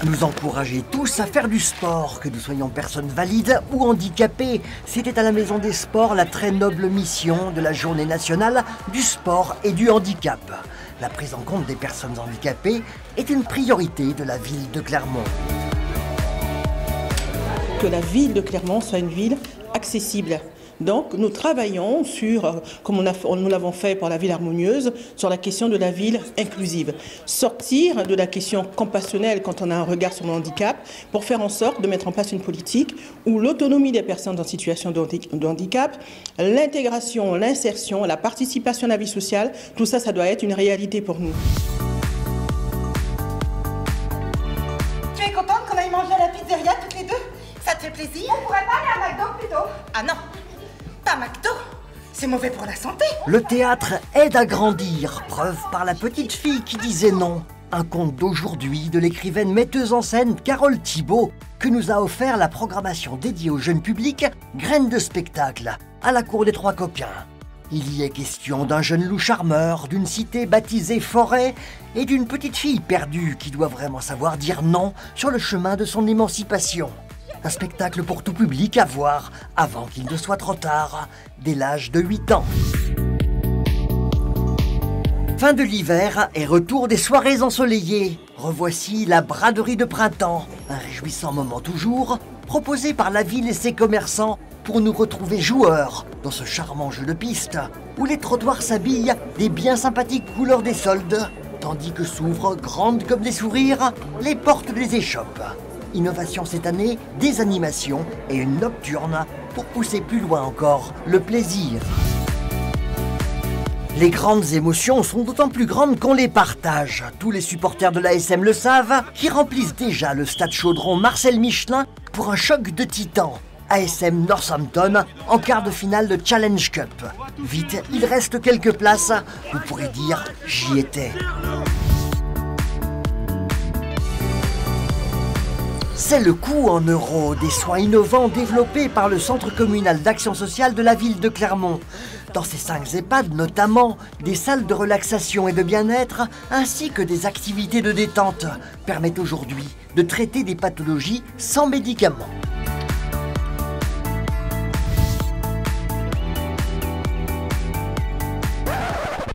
Nous encourager tous à faire du sport, que nous soyons personnes valides ou handicapées. C'était à la Maison des Sports la très noble mission de la Journée nationale du sport et du handicap. La prise en compte des personnes handicapées est une priorité de la ville de Clermont. Que la ville de Clermont soit une ville accessible. Donc nous travaillons sur, comme nous l'avons fait pour la ville harmonieuse, sur la question de la ville inclusive. Sortir de la question compassionnelle quand on a un regard sur le handicap pour faire en sorte de mettre en place une politique où l'autonomie des personnes en situation de handicap, l'intégration, l'insertion, la participation à la vie sociale, tout ça, ça doit être une réalité pour nous. Tu es contente qu'on aille manger à la pizzeria toutes les deux? Ça te fait plaisir? On pourrait pas aller à McDo plutôt? Ah non, pas McDo, c'est mauvais pour la santé. Le théâtre aide à grandir, preuve par la petite fille qui disait non. Un conte d'aujourd'hui de l'écrivaine metteuse en scène Carole Thibault que nous a offert la programmation dédiée au jeune public Graines de spectacle à la cour des Trois Coquins. Il y est question d'un jeune loup charmeur, d'une cité baptisée Forêt et d'une petite fille perdue qui doit vraiment savoir dire non sur le chemin de son émancipation. Un spectacle pour tout public à voir avant qu'il ne soit trop tard, dès l'âge de 8 ans. Fin de l'hiver et retour des soirées ensoleillées. Revoici la braderie de printemps, un réjouissant moment toujours, proposé par la ville et ses commerçants pour nous retrouver joueurs dans ce charmant jeu de piste où les trottoirs s'habillent des bien sympathiques couleurs des soldes, tandis que s'ouvrent, grandes comme des sourires, les portes des échoppes. Innovation cette année, des animations et une nocturne pour pousser plus loin encore le plaisir. Les grandes émotions sont d'autant plus grandes qu'on les partage. Tous les supporters de l'ASM le savent, qui remplissent déjà le stade Chaudron Marcel Michelin pour un choc de titans. ASM Northampton en quart de finale de Challenge Cup. Vite, il reste quelques places, vous pourrez dire « j'y étais ». C'est le coût en euros des soins innovants développés par le Centre communal d'action sociale de la ville de Clermont. Dans ces 5 EHPAD, notamment, des salles de relaxation et de bien-être, ainsi que des activités de détente, permettent aujourd'hui de traiter des pathologies sans médicaments.